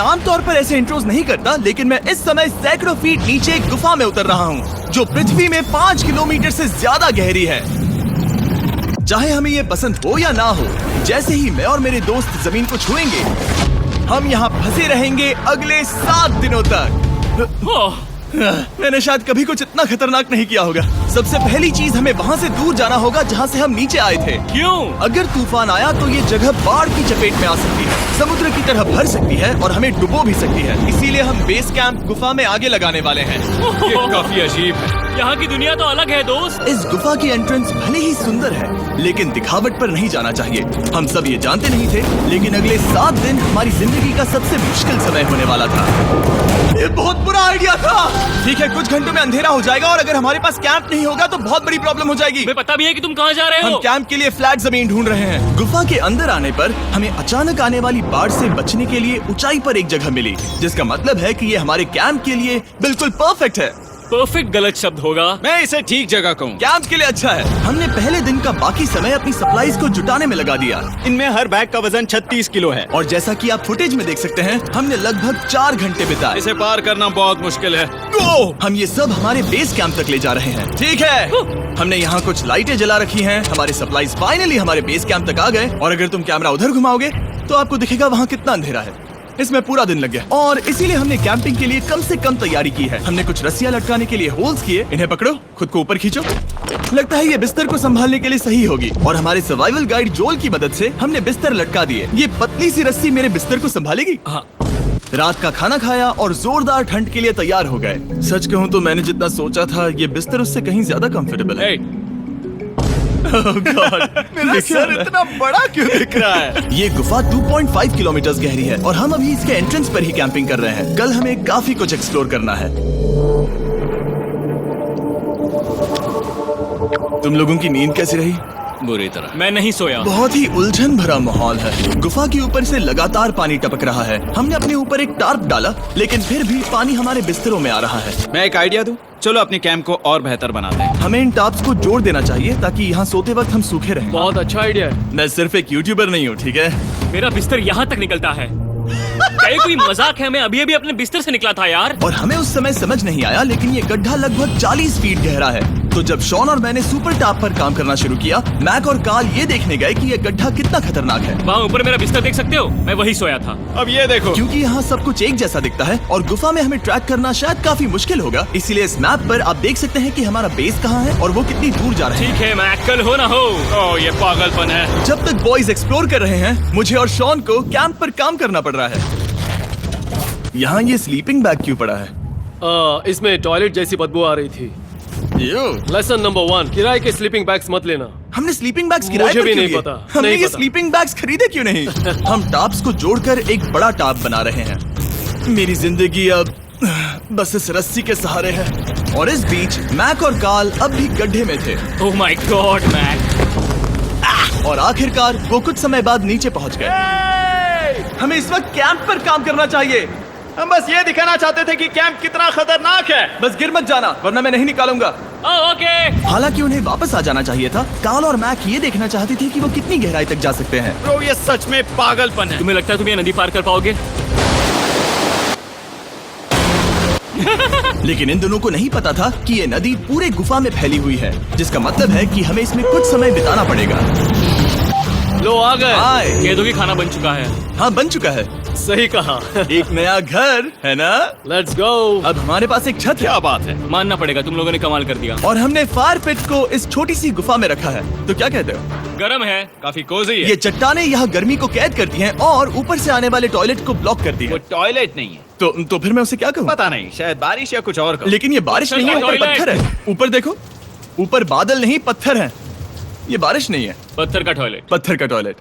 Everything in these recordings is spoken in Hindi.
आमतौर पर ऐसे इंट्रोज नहीं करता, लेकिन मैं इस समय सैकड़ों फीट नीचे एक गुफा में उतर रहा हूँ जो पृथ्वी में 5 किलोमीटर से ज्यादा गहरी है। चाहे हमें ये पसंद हो या ना हो, जैसे ही मैं और मेरे दोस्त जमीन को छुएंगे, हम यहाँ फंसे रहेंगे अगले 7 दिनों तक। मैंने शायद कभी कुछ इतना खतरनाक नहीं किया होगा। सबसे पहली चीज, हमें वहाँ से दूर जाना होगा जहाँ से हम नीचे आए थे। क्यों? अगर तूफान आया तो ये जगह बाढ़ की चपेट में आ सकती है, समुद्र की तरह भर सकती है और हमें डुबो भी सकती है। इसीलिए हम बेस कैंप गुफा में आगे लगाने वाले हैं। ये काफी अजीब है। यहाँ की दुनिया तो अलग है दोस्त। इस गुफा की एंट्रेंस भले ही सुंदर है, लेकिन दिखावट पर नहीं जाना चाहिए। हम सब ये जानते नहीं थे, लेकिन अगले 7 दिन हमारी जिंदगी का सबसे मुश्किल समय होने वाला था। ये बहुत बुरा आइडिया था। ठीक है, कुछ घंटों में अंधेरा हो जाएगा और अगर हमारे पास कैंप नहीं होगा तो बहुत बड़ी प्रॉब्लम हो जाएगी। हमें पता भी है कि तुम कहाँ जा रहे हो। हम कैंप के लिए फ्लैट जमीन ढूंढ रहे हैं। गुफा के अंदर आने पर हमें अचानक आने वाली बाढ़ से बचने के लिए ऊंचाई पर एक जगह मिली, जिसका मतलब है कि ये हमारे कैंप के लिए बिल्कुल परफेक्ट है। परफेक्ट गलत शब्द होगा। मैं इसे ठीक जगह कहूँ। कैंप के लिए अच्छा है। हमने पहले दिन का बाकी समय अपनी सप्लाईज को जुटाने में लगा दिया। इनमें हर बैग का वजन 36 किलो है और जैसा कि आप फुटेज में देख सकते हैं, हमने लगभग 4 घंटे बिताए। इसे पार करना बहुत मुश्किल है। हम ये सब हमारे बेस कैंप तक ले जा रहे हैं। ठीक है, हमने यहाँ कुछ लाइटें जला रखी हैं। हमारे सप्लाईज फाइनली हमारे बेस कैंप तक आ गए और अगर तुम कैमरा उधर घुमाओगे तो आपको दिखेगा वहाँ कितना अंधेरा है। इसमें पूरा दिन लग गया और इसीलिए हमने कैंपिंग के लिए कम से कम तैयारी की है। हमने कुछ रस्सियां लटकाने के लिए होल्स किए। इन्हें पकड़ो, खुद को ऊपर खींचो। लगता है ये बिस्तर को संभालने के लिए सही होगी और हमारे सर्वाइवल गाइड जोल की मदद से हमने बिस्तर लटका दिए। ये पतली सी रस्सी मेरे बिस्तर को संभालेगी। हाँ। रात का खाना खाया और जोरदार ठंड के लिए तैयार हो गए। सच कहूँ तो मैंने जितना सोचा था, ये बिस्तर उससे कहीं ज्यादा कंफर्टेबल है। Oh God, मेरा सर इतना बड़ा क्यों दिख रहा है? ये गुफा 2.5 किलोमीटर गहरी है और हम अभी इसके एंट्रेंस पर ही कैंपिंग कर रहे हैं। कल हमें काफी कुछ एक्सप्लोर करना है। तुम लोगों की नींद कैसी रही? बुरी तरह। मैं नहीं सोया। बहुत ही उलझन भरा माहौल है। गुफा के ऊपर से लगातार पानी टपक रहा है। हमने अपने ऊपर एक टार्प डाला, लेकिन फिर भी पानी हमारे बिस्तरों में आ रहा है। मैं एक आइडिया दूं? चलो अपने कैंप को और बेहतर बनाते हैं। हमें इन टार्प्स को जोड़ देना चाहिए ताकि यहाँ सोते वक्त हम सूखे रहें। बहुत अच्छा आइडिया है। मैं सिर्फ एक यूट्यूबर नहीं हूँ, ठीक है? मेरा बिस्तर यहाँ तक निकलता है। क्या ये कोई मजाक है? मैं अभी अभी अपने बिस्तर से निकला था यार। और हमें उस समय समझ नहीं आया, लेकिन ये गड्ढा लगभग 40 फीट गहरा है। तो जब शॉन और मैंने सुपर टाप पर काम करना शुरू किया, मैक और कार्ल ये देखने गए कि ये गड्ढा कितना खतरनाक है। वहाँ ऊपर मेरा बिस्तर देख सकते हो? मैं वही सोया था। अब ये देखो, क्योंकि यहाँ सब कुछ एक जैसा दिखता है और गुफा में हमें ट्रैक करना शायद काफी मुश्किल होगा, इसीलिए इस मैप पर आप देख सकते हैं कि हमारा बेस कहाँ है और वो कितनी दूर जा रहा है। ठीक है, मैं अक्कल हो ना हो। ओह ये पागलपन है। जब तक बॉयज एक्सप्लोर कर रहे हैं, मुझे और शॉन को कैंप पर काम करना पड़ रहा है। यहाँ ये स्लीपिंग बैग क्यों पड़ा है? इसमें टॉयलेट जैसी बदबू आ रही थी। लेसन नंबर 1, किराए के स्लीपिंग बैग्स मत लेना। हमने स्लीपिंग बैग्स किराए मुझे पर भी क्यों नहीं लिए? पता, हमने नहीं ये पता। स्लीपिंग बैग्स खरीदे क्यों नहीं? हम टाप्स को जोड़कर एक बड़ा टाप बना रहे हैं। मेरी जिंदगी अब बस इस रस्सी के सहारे है। और इस बीच मैक और कार्ल अब भी गड्ढे में थे। ओह माय गॉड मैक। और आखिरकार वो कुछ समय बाद नीचे पहुंच गए। हमें इस वक्त कैंप पर काम करना चाहिए। हम बस ये दिखाना चाहते थे कि कैंप कितना खतरनाक है। बस गिर मत जाना, वरना मैं नहीं निकालूंगा। ओके। हालांकि उन्हें वापस आ जाना चाहिए था। कार्ल और मैक ये देखना चाहते थे कि वो कितनी गहराई तक जा सकते हैं। ब्रो ये सच में पागलपन है। तुम्हें लगता है तुम ये नदी पार कर पाओगे? लेकिन इन दोनों को नहीं पता था कि ये नदी पूरे गुफा में फैली हुई है, जिसका मतलब है कि हमें इसमें कुछ समय बिताना पड़ेगा। लो आ गए। हाय। कह दो कि खाना बन चुका है। हाँ, बन चुका है। सही कहा। एक नया घर है ना? Let's go. अब हमारे पास एक छत है। क्या बात है। मानना पड़ेगा, तुम लोगों ने कमाल कर दिया। और हमने फायर पिट को इस छोटी सी गुफा में रखा है। तो क्या कहते हो? गरम है। काफी कोजी है। ये चट्टानें यहाँ गर्मी को कैद करती हैं और ऊपर से आने वाले टॉयलेट को ब्लॉक करती वो है। टॉयलेट नहीं है। तो फिर मैं उसे क्या कहूँ? पता नहीं, शायद बारिश या कुछ और कहूं। लेकिन ये बारिश नहीं है, ऊपर टॉयलेट। पत्थर है। ऊपर देखो, ऊपर बादल नहीं पत्थर है। ये बारिश नहीं है, पत्थर का टॉयलेट। पत्थर का टॉयलेट।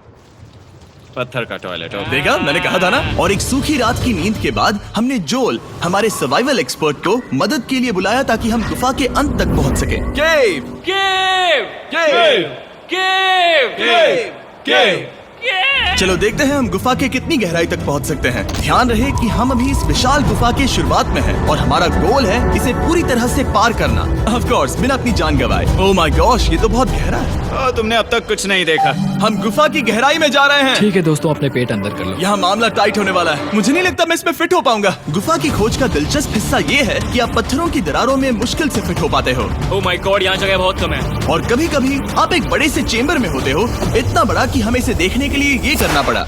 पत्थर का टॉयलेट। देखा, मैंने कहा था ना। और एक सूखी रात की नींद के बाद हमने जोल, हमारे सर्वाइवल एक्सपर्ट को मदद के लिए बुलाया ताकि हम गुफा के अंत तक पहुंच सकें। केव, केव, केव, केव, केव, केव। केव। चलो देखते हैं हम गुफा के कितनी गहराई तक पहुंच सकते हैं। ध्यान रहे कि हम अभी इस विशाल गुफा के शुरुआत में हैं और हमारा गोल है इसे पूरी तरह से पार करना। ऑफ कोर्स, बिना अपनी जान गंवाए। ओह माय गॉश, ये तो बहुत गहरा है। तुमने अब तक कुछ नहीं देखा। हम गुफा की गहराई में जा रहे हैं। ठीक है दोस्तों, अपने पेट अंदर कर लो। यहाँ मामला टाइट होने वाला है। मुझे नहीं लगता मैं इसमें फिट हो पाऊंगा। गुफा की खोज का दिलचस्प हिस्सा ये है कि आप पत्थरों की दरारों में मुश्किल से फिट हो पाते हो, ओह माय गॉड, यहाँ जगह बहुत कम है। और कभी कभी आप एक बड़े से चेम्बर में होते हो, इतना बड़ा कि हमें इसे देखने के लिए ये करना पड़ा।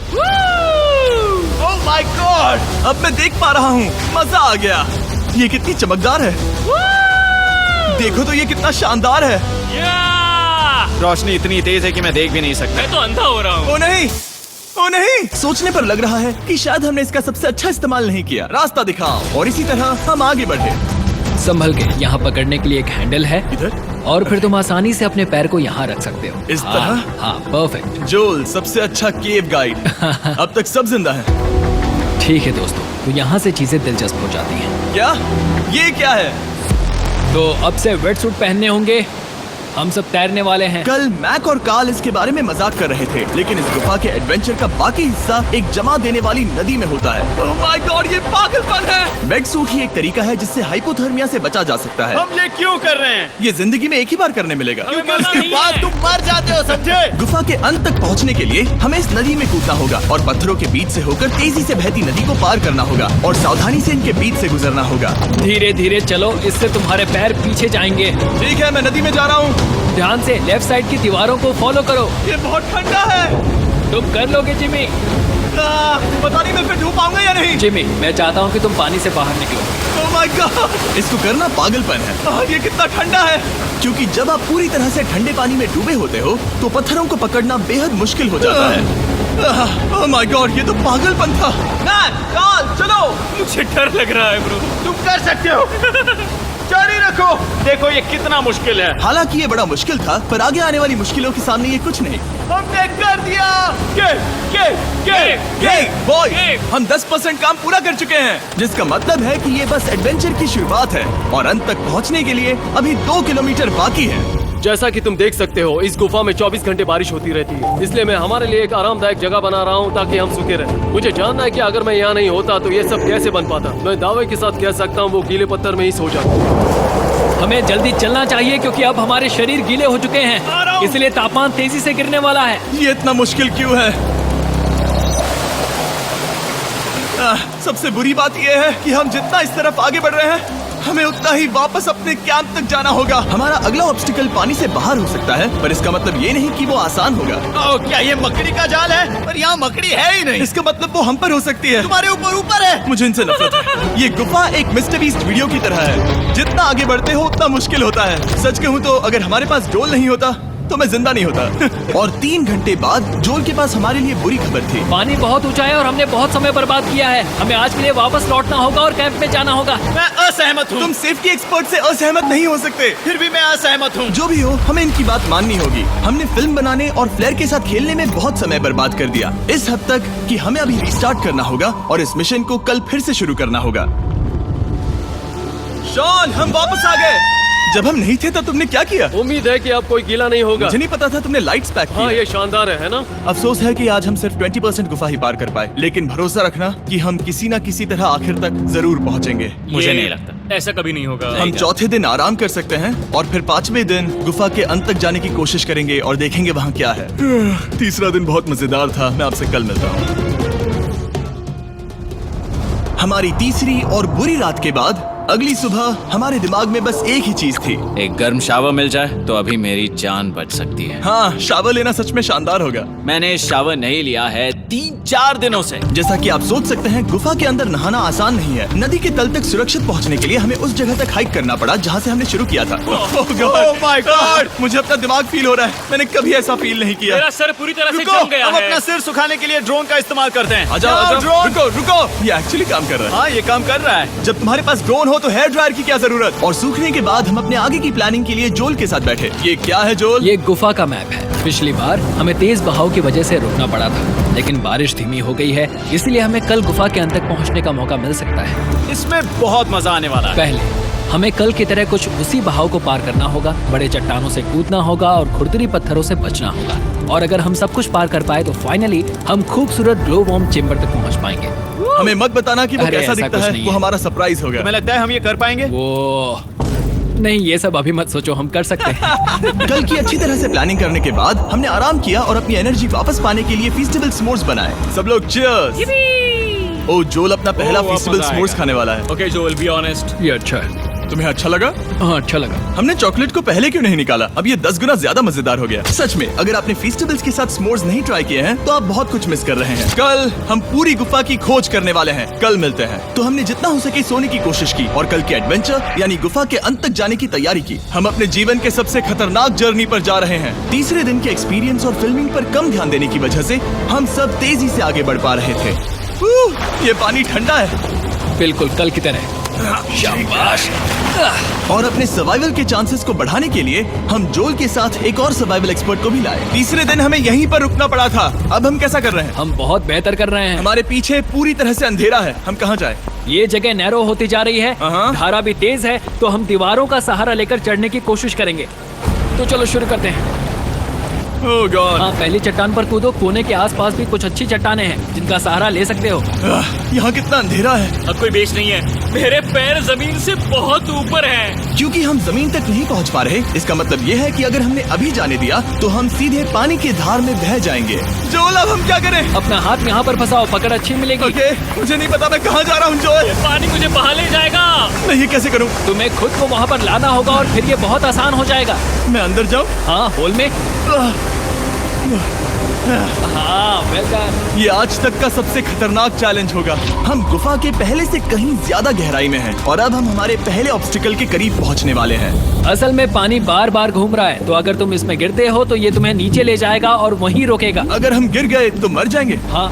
ओह माय गॉड, अब मैं देख पा रहा हूँ। मजा आ गया। ये कितनी चमकदार है। देखो तो ये कितना शानदार है। रोशनी इतनी तेज है कि मैं देख भी नहीं सकता। मैं तो अंधा हो रहा हूँ। ओ नहीं, ओ नहीं, सोचने पर लग रहा है कि शायद हमने इसका सबसे अच्छा इस्तेमाल नहीं किया। रास्ता दिखाओ। और इसी तरह हम आगे बढ़े। संभल के, यहाँ पकड़ने के लिए एक हैंडल है इधर और फिर तुम आसानी से अपने पैर को यहाँ रख सकते हो। इस तरह? हाँ, परफेक्ट। जोल, सबसे अच्छा केव गाइड। अब तक सब जिंदा हैं। ठीक है दोस्तों, तो यहाँ से चीजें दिलचस्प हो जाती हैं। क्या? ये क्या है? तो अब से वेट सूट पहनने होंगे। हम सब तैरने वाले हैं। कल मैक और कार्ल इसके बारे में मजाक कर रहे थे, लेकिन इस गुफा के एडवेंचर का बाकी हिस्सा एक जमा देने वाली नदी में होता है। ओह माय गॉड, ये पागलपन है। वेट सूट ही एक तरीका है जिससे हाइपोथर्मिया से बचा जा सकता है। हम ये क्यों कर रहे हैं? ये जिंदगी में एक ही बार करने मिलेगा। क्योंकि उसके बाद तुम मर जाते हो, समझे? गुफा के अंत तक पहुंचने के लिए हमें इस नदी में कूदना होगा और पत्थरों के बीच से होकर तेजी से बहती नदी को पार करना होगा और सावधानी से इनके बीच से गुजरना होगा। धीरे धीरे चलो, इससे तुम्हारे पैर पीछे जाएंगे। ठीक है, मैं नदी में जा रहा हूँ। ध्यान से लेफ्ट साइड की दीवारों को फॉलो करो। ये बहुत ठंडा है। तुम कर लोगे जिमी। पता नहीं मैं फिट हो पाऊंगा या नहीं। जिमी, मैं चाहता हूँ कि तुम पानी से बाहर निकलो। ओह माय गॉड, इसको करना पागलपन है। ये कितना ठंडा है। क्योंकि जब आप पूरी तरह से ठंडे पानी में डूबे होते हो तो पत्थरों को पकड़ना बेहद मुश्किल हो जाता है। ओह माय गॉड, ये तो पागलपन था। कार्ल, चलो। मुझे डर लग रहा है ब्रो। तुम कर सकते हो। जारी रखो। देखो ये कितना मुश्किल है। हालांकि ये बड़ा मुश्किल था, पर आगे आने वाली मुश्किलों के सामने ये कुछ नहीं। हमने कर दिया। बॉय, हम 10% काम पूरा कर चुके हैं, जिसका मतलब है कि ये बस एडवेंचर की शुरुआत है और अंत तक पहुंचने के लिए अभी 2 किलोमीटर बाकी है। जैसा कि तुम देख सकते हो, इस गुफा में 24 घंटे बारिश होती रहती है। इसलिए मैं हमारे लिए एक आरामदायक जगह बना रहा हूँ ताकि हम सूखे रहें। मुझे जानना है कि अगर मैं यहाँ नहीं होता तो ये सब कैसे बन पाता। मैं दावे के साथ कह सकता हूँ वो गीले पत्थर में ही सो जाता। हमें जल्दी चलना चाहिए क्योंकि अब हमारे शरीर गीले हो चुके हैं, इसलिए तापमान तेजी से गिरने वाला है। ये इतना मुश्किल क्यों है? सबसे बुरी बात यह है कि हम जितना इस तरफ आगे बढ़ रहे हैं, हमें उतना ही वापस अपने कैंप तक जाना होगा। हमारा अगला ऑब्स्टिकल पानी से बाहर हो सकता है, पर इसका मतलब ये नहीं कि वो आसान होगा। क्या ये मकड़ी का जाल है? पर यहाँ मकड़ी है ही नहीं। इसका मतलब वो हम पर हो सकती है। तुम्हारे ऊपर है। मुझे इनसे नफरत है। ये गुफा एक मिस्टर बीस्ट वीडियो की तरह है। जितना आगे बढ़ते हो उतना मुश्किल होता है। सच कहूँ तो अगर हमारे पास जोल नहीं होता तो मैं जिंदा नहीं होता। और 3 घंटे बाद जोल के पास हमारे लिए बुरी खबर थी। पानी बहुत ऊंचा है और हमने बहुत समय बर्बाद किया है। हमें आज के लिए वापस लौटना होगा और कैंप में जाना होगा। मैं असहमत हूँ। तुम सेफ्टी एक्सपर्ट से असहमत नहीं हो सकते। फिर भी मैं असहमत हूँ। जो भी हो, हमें इनकी बात माननी होगी। हमने फिल्म बनाने और फ्लेयर के साथ खेलने में बहुत समय बर्बाद कर दिया, इस हद तक कि हमें अभी रिस्टार्ट करना होगा और इस मिशन को कल फिर से शुरू करना होगा। शॉन, हम वापस आ गए। जब हम नहीं थे तब तुमने क्या किया? उम्मीद है कि अब कोई गीला नहीं होगा। मुझे नहीं पता था तुमने लाइट्स पैक हाँ, की। ये शानदार है ना? अफसोस है कि आज हम सिर्फ 20% गुफा ही पार कर पाए, लेकिन भरोसा रखना कि हम किसी न किसी तरह आखिर तक जरूर पहुंचेंगे। मुझे नहीं लगता ऐसा कभी नहीं होगा। हम चौथे दिन आराम कर सकते हैं और फिर 5वें दिन गुफा के अंत तक जाने की कोशिश करेंगे और देखेंगे वहाँ क्या है। तीसरा दिन बहुत मजेदार था। मैं आपसे कल मिलता हूँ। हमारी तीसरी और बुरी रात के बाद अगली सुबह हमारे दिमाग में बस एक ही चीज थी। एक गर्म शावर मिल जाए तो अभी मेरी जान बच सकती है। हाँ, शावर लेना सच में शानदार होगा। मैंने शावर नहीं लिया है 3-4 दिनों से। जैसा कि आप सोच सकते हैं, गुफा के अंदर नहाना आसान नहीं है। नदी के तल तक सुरक्षित पहुंचने के लिए हमें उस जगह तक हाइक करना पड़ा जहाँ से हमने शुरू किया था। Oh my God! मुझे अपना दिमाग फील हो रहा है। मैंने कभी ऐसा फील नहीं किया। मेरा सर पूरी तरह से रुको, जम गया हम है। अपना सिर सुखाने के लिए ड्रोन का इस्तेमाल करते हैं। आजाओ, ड्रोन। रुको। ये एक्चुअली काम कर रहा है। हाँ, ये काम कर रहा है। जब तुम्हारे पास ड्रोन हो तो हेयर ड्रायर की क्या जरूरत। और सूखने के बाद हम अपने आगे की प्लानिंग के लिए जोल के साथ बैठे। ये क्या है जोल? ये गुफा का मैप है। पिछली बार हमें तेज बहाव की वजह से रुकना पड़ा था, लेकिन बारिश धीमी हो गई है, इसलिए हमें कल गुफा के अंत तक पहुंचने का मौका मिल सकता है। इसमें बहुत मजा आने वाला है। पहले हमें कल की तरह कुछ उसी बहाव को पार करना होगा, बड़े चट्टानों से कूदना होगा और खुरदरी पत्थरों से बचना होगा। और अगर हम सब कुछ पार कर पाए तो फाइनली हम खूबसूरत ग्लो वार्म चेम्बर तक पहुंच पाएंगे। हमें मत बताना कि वो अरे, कैसा ऐसा दिखता कुछ है। नहीं वो है। हमारा सरप्राइज होगा। तुम्हें लगता है हम ये कर पाएंगे? वो नहीं, ये सब अभी मत सोचो, हम कर सकते हैं। कल की अच्छी तरह से प्लानिंग करने के बाद हमने आराम किया और अपनी एनर्जी वापस पाने के लिए फीस्टेबल स्मोर्स बनाए। सब लोग चीयर्स। ओ, जोल अपना पहला बहुत फीस्टेबल मजा स्मोर्स आएगा। खाने वाला है। Okay Joel, be honest. ये अच्छा है। तुम्हें अच्छा लगा? हाँ, अच्छा लगा। हमने चॉकलेट को पहले क्यों नहीं निकाला? अब ये 10 गुना ज्यादा मजेदार हो गया। सच में, अगर आपने फीस्टेबल्स के साथ स्मोर्स नहीं ट्राई किए हैं तो आप बहुत कुछ मिस कर रहे हैं। कल हम पूरी गुफा की खोज करने वाले हैं। कल मिलते हैं। तो हमने जितना हो सके सोने की कोशिश की और कल के एडवेंचर यानी गुफा के अंत तक जाने की तैयारी की। हम अपने जीवन के सबसे खतरनाक जर्नी पर जा रहे हैं। तीसरे दिन के एक्सपीरियंस और फिल्मिंग पर कम ध्यान देने की वजह से हम सब तेजी से आगे बढ़ पा रहे थे। ये पानी ठंडा है। बिल्कुल कल की तरह। शाबाश। और अपने सर्वाइवल के चांसेस को बढ़ाने के लिए हम जोल के साथ एक और सर्वाइवल एक्सपर्ट को भी लाए। तीसरे दिन हमें यहीं पर रुकना पड़ा था। अब हम कैसा कर रहे हैं? हम बहुत बेहतर कर रहे हैं। हमारे पीछे पूरी तरह से अंधेरा है। हम कहाँ जाए? ये जगह नैरो होती जा रही है, हाँ। धारा भी तेज है, तो हम दीवारों का सहारा लेकर चढ़ने की कोशिश करेंगे। तो चलो शुरू करते हैं। ओह गॉड। हाँ, पहली चट्टान पर कूदो। कोने के आसपास भी कुछ अच्छी चट्टानें हैं जिनका सहारा ले सकते हो। यहाँ कितना अंधेरा है। अब कोई बेस नहीं है। मेरे पैर जमीन से बहुत ऊपर हैं। क्योंकि हम जमीन तक नहीं पहुँच पा रहे, इसका मतलब ये है कि अगर हमने अभी जाने दिया तो हम सीधे पानी की धार में बह जाएंगे। जोल, अब हम क्या करें? अपना हाथ यहाँ पर फंसाओ, पकड़ अच्छी मिलेगी। ओके, मुझे नहीं पता मैं कहाँ जा रहा हूँ जोल। पानी मुझे बहा ले जाएगा। मैं ये कैसे करूँ? तुम्हें खुद को वहाँ पर लाना होगा और फिर ये बहुत आसान हो जाएगा। मैं अंदर जाऊँ? हाँ, होल में। हाँ, वेलकम। ये आज तक का सबसे खतरनाक चैलेंज होगा। हम गुफा के पहले से कहीं ज्यादा गहराई में हैं और अब हम हमारे पहले ऑब्स्टिकल के करीब पहुंचने वाले हैं। असल में पानी बार बार घूम रहा है, तो अगर तुम इसमें गिरते हो तो ये तुम्हें नीचे ले जाएगा और वहीं रोकेगा। अगर हम गिर गए तो मर जाएंगे। हाँ,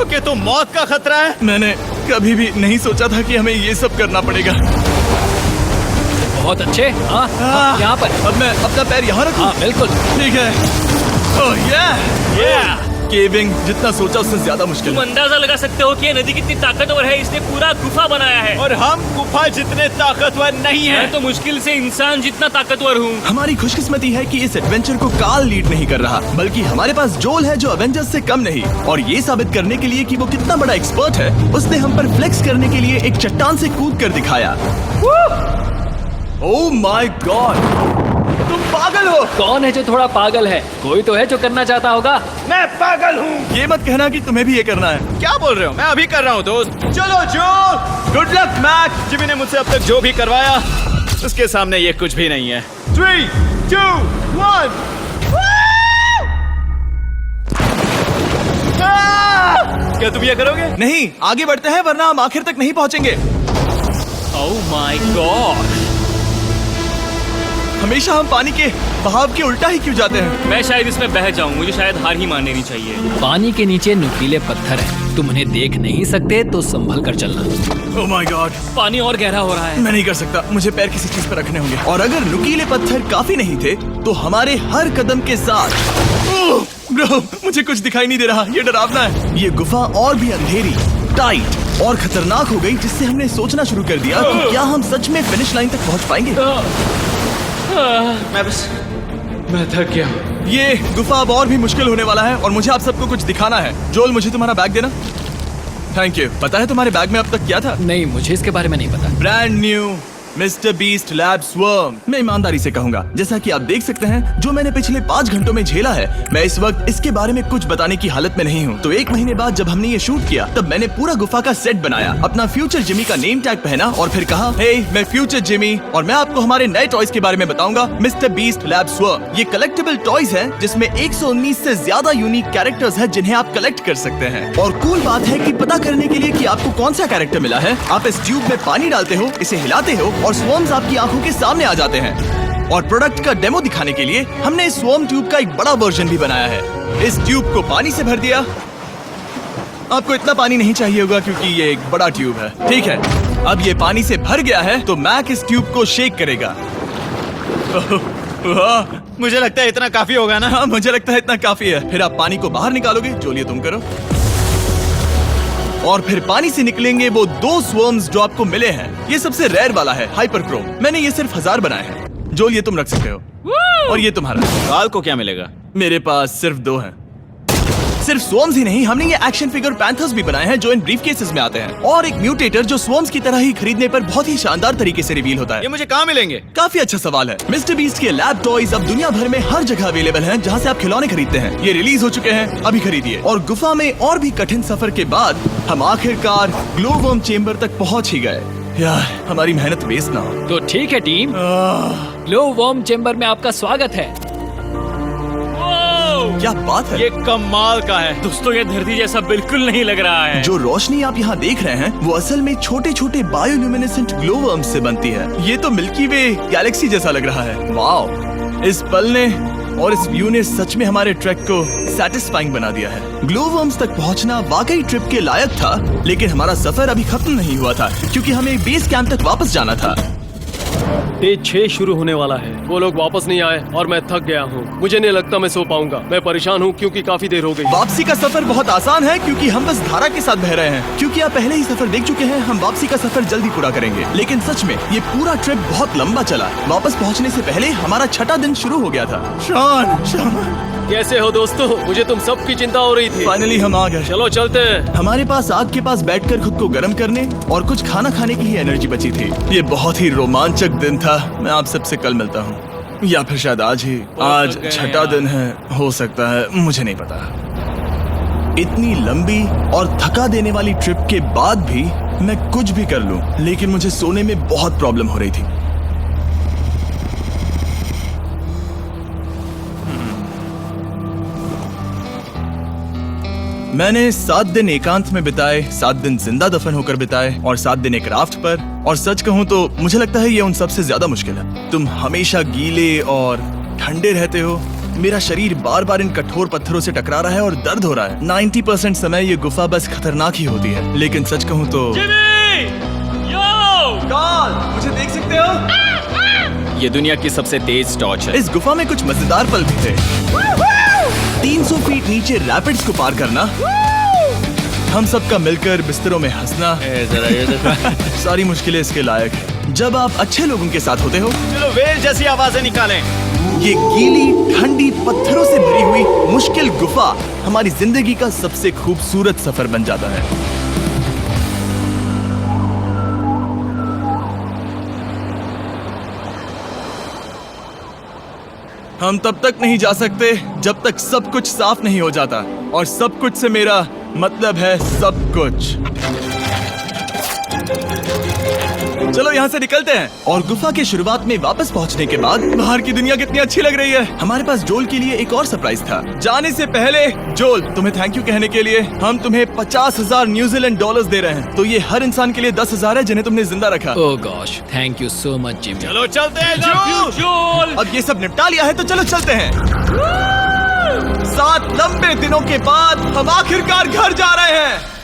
ओके, तो मौत का खतरा है। मैंने कभी भी नहीं सोचा था कि हमें ये सब करना पड़ेगा। बहुत अच्छे। हाँ, यहाँ पर। अब मैं अपना पैर यहाँ रखूं? हाँ, बिल्कुल। ठीक है। ओह केविंग जितना सोचा उससे ज्यादा मुश्किल तुम है। अंदाजा लगा सकते हो कि ये नदी कितनी ताकतवर है। इसने पूरा गुफा बनाया है। और हम गुफा जितने ताकतवर नहीं मैं हैं। तो मुश्किल से इंसान जितना ताकतवर हूँ। हमारी खुशकिस्मती है कि इस एडवेंचर को काल लीड नहीं कर रहा, बल्कि हमारे पास जोल है जो अवेंजर्स से कम नहीं। और ये साबित करने के लिए कि वो कितना बड़ा एक्सपर्ट है, उसने हम पर फ्लेक्स करने के लिए एक चट्टान से कूद कर दिखाया। ओह माय गॉड, तुम पागल हो। कौन है जो थोड़ा पागल है? कोई तो है जो करना चाहता होगा। मैं पागल हूँ। ये मत कहना कि तुम्हें भी ये करना है। क्या बोल रहे हो? मैं अभी कर रहा हूँ दोस्त। चलो जो, गुड लक मैक। जिमी ने मुझसे अब तक जो भी करवाया उसके सामने ये कुछ भी नहीं है। 3, 2, 1। क्या तुम ये करोगे? नहीं, आगे बढ़ते हैं वरना हम आखिर तक नहीं पहुंचेंगे। ओह माय गॉड। हमेशा हम पानी के बहाव के उल्टा ही क्यों जाते हैं? मैं शायद इसमें बह जाऊं। मुझे शायद हार ही मान लेनी चाहिए। पानी के नीचे नुकीले पत्थर हैं। तुम उन्हें देख नहीं सकते तो संभल कर चलना। ओह माय गॉड, पानी और गहरा हो रहा है। मैं नहीं कर सकता। मुझे पैर किसी चीज पर रखने होंगे। और अगर नुकीले पत्थर काफी नहीं थे तो हमारे हर कदम के साथ ओह, ब्रो, मुझे कुछ दिखाई नहीं दे रहा। ये डरावना है। ये गुफा और भी अंधेरी, टाइट और खतरनाक हो गई, जिससे हमने सोचना शुरू कर दिया कि क्या हम सच में फिनिश लाइन तक पहुंच पाएंगे। मैं थक गया हूँ। ये गुफा अब और भी मुश्किल होने वाला है और मुझे आप सबको कुछ दिखाना है। जोल, मुझे तुम्हारा बैग देना। Thank you. पता है तुम्हारे बैग में अब तक क्या था? नहीं, मुझे इसके बारे में नहीं पता। Brand new mister beast lab swarm. मैं ईमानदारी से कहूंगा, जैसा कि आप देख सकते हैं, जो मैंने पिछले 5 घंटों में झेला है, मैं इस वक्त इसके बारे में कुछ बताने की हालत में नहीं हूँ। तो 1 महीने बाद जब हमने ये शूट किया, तब मैंने पूरा गुफा का सेट बनाया, अपना फ्यूचर जिमी का नेम टैग पहना और फिर कहा, हे, मैं फ्यूचर जिमी और मैं आपको हमारे नए टॉयज के बारे में बताऊंगा, मिस्टर बीस्ट लैब स्वर्म। ये कलेक्टेबल टॉयज हैं, जिसमें 119 से ज्यादा यूनिक कैरेक्टर्स हैं जिन्हें आप कलेक्ट कर सकते हैं। और कूल बात है कि पता करने के लिए कि आपको कौन सा कैरेक्टर मिला है, आप इस ट्यूब में पानी डालते हो, इसे हिलाते हो और स्वर्म्स आपकी आंखों के सामने आ जाते हैं। और प्रोडक्ट का डेमो दिखाने के लिए हमने इस स्वर्म ट्यूब का एक बड़ा वर्जन भी बनाया है। इस ट्यूब को पानी से भर दिया। आपको इतना पानी नहीं चाहिए होगा क्योंकि ये एक बड़ा ट्यूब है। ठीक है, अब ये पानी से भर गया है तो मैक इस ट्यूब को शेक करेगा। मुझे लगता है इतना काफी होगा ना। हाँ, मुझे लगता है इतना काफी है। फिर आप पानी को बाहर निकालोगे। जोलिए, तुम करो। और फिर पानी से निकलेंगे वो 2 स्वर्म्स जो आपको मिले हैं। ये सबसे रेयर वाला है, हाइपरक्रोम। मैंने ये सिर्फ 1000 बनाए हैं। जोल, ये तुम रख सकते हो। और ये तुम्हारा। काल को क्या मिलेगा? मेरे पास सिर्फ 2 हैं। सिर्फ स्वॉर्म्स ही नहीं, हमने ये एक्शन फिगर पैंथर्स भी बनाए हैं जो इन ब्रीफ केसेस में आते हैं, और एक म्यूटेटर जो स्वॉर्म्स की तरह ही खरीदने पर बहुत ही शानदार तरीके से रिवील होता है। ये मुझे कहाँ मिलेंगे? काफी अच्छा सवाल है। मिस्टर बीस्ट के लैब टॉयज अब दुनिया भर में हर जगह अवेलेबल हैं जहां से आप खिलौने खरीदते हैं। ये रिलीज हो चुके हैं, अभी खरीदिए। और गुफा में और भी कठिन सफर के बाद हम आखिरकार ग्लो वर्म चेम्बर तक पहुंच ही गए। यार, हमारी मेहनत वेस्ट ना हो। तो ठीक है टीम, ग्लो वर्म चेम्बर में आपका स्वागत है। क्या बात है, ये कमाल का है। दोस्तों ये धरती जैसा बिल्कुल नहीं लग रहा है। जो रोशनी आप यहाँ देख रहे हैं वो असल में छोटे छोटे बायोल्यूमिनेसेंट ग्लो वर्म्स से बनती है। ये तो मिल्की वे गैलेक्सी जैसा लग रहा है। वाओ, इस पल ने और इस व्यू ने सच में हमारे ट्रैक को सैटिस्फाइंग बना दिया है। ग्लो वर्म्स तक पहुंचना वाकई ट्रिप के लायक था, लेकिन हमारा सफर अभी खत्म नहीं हुआ था क्योंकि हमें बेस कैंप तक वापस जाना था। डे 6 शुरू होने वाला है। वो लोग वापस नहीं आए और मैं थक गया हूँ। मुझे नहीं लगता मैं सो पाऊंगा। मैं परेशान हूँ क्योंकि काफी देर हो गई। वापसी का सफर बहुत आसान है क्योंकि हम बस धारा के साथ बह रहे हैं। क्योंकि आप पहले ही सफर देख चुके हैं, हम वापसी का सफर जल्दी पूरा करेंगे। लेकिन सच में ये पूरा ट्रिप बहुत लंबा चला। वापस पहुंचने से पहले हमारा 6वां दिन शुरू हो गया था। शान, कैसे हो दोस्तों? मुझे तुम सबकी चिंता हो रही थी। फाइनली हम आ गए। चलो चलते हैं। हमारे पास आग के पास बैठकर खुद को गर्म करने और कुछ खाना खाने की ही एनर्जी बची थी। ये बहुत ही रोमांचक दिन था। मैं आप सबसे कल मिलता हूँ, या फिर शायद आज ही। आज 6वां दिन है, हो सकता है, मुझे नहीं पता। इतनी लंबी और थका देने वाली ट्रिप के बाद भी मैं कुछ भी कर लूं, लेकिन मुझे सोने में बहुत प्रॉब्लम हो रही थी। मैंने 7 दिन एकांत में बिताए, 7 दिन जिंदा दफन होकर बिताए और 7 दिन एक राफ्ट पर। और सच कहूं तो मुझे लगता है ये उन सबसे ज्यादा मुश्किल है। तुम हमेशा गीले और ठंडे रहते हो। मेरा शरीर बार बार इन कठोर पत्थरों से टकरा रहा है और दर्द हो रहा है। 90% समय ये गुफा बस खतरनाक ही होती है। लेकिन सच कहूं तो मुझे देख सकते हो? ये दुनिया की सबसे तेज टॉर्च है। इस गुफा में कुछ मजेदार पल भी थे। 300 फीट नीचे रैपिड्स को पार करना, हम सबका मिलकर बिस्तरों में हंसना, सारी मुश्किलें इसके लायक है जब आप अच्छे लोगों के साथ होते हो। चलो वेल जैसी आवाजें निकालें। ये गीली ठंडी पत्थरों से भरी हुई मुश्किल गुफा हमारी जिंदगी का सबसे खूबसूरत सफर बन जाता है। हम तब तक नहीं जा सकते जब तक सब कुछ साफ नहीं हो जाता, और सब कुछ से मेरा मतलब है सब कुछ। चलो यहाँ से निकलते हैं। और गुफा के शुरुआत में वापस पहुँचने के बाद बाहर की दुनिया कितनी अच्छी लग रही है। हमारे पास जोल के लिए एक और सरप्राइज था। जाने से पहले जोल, तुम्हें थैंक यू कहने के लिए हम तुम्हें 50,000 न्यूजीलैंड डॉलर्स दे रहे हैं। तो ये हर इंसान के लिए 10,000 है जिन्हें तुमने जिंदा रखा। Oh gosh, thank you so much Jimmy. चलो चलते हैं जोल। अब ये सब निपटा लिया है तो चलो चलते हैं। 7 लंबे दिनों के बाद हम आखिरकार घर जा रहे हैं।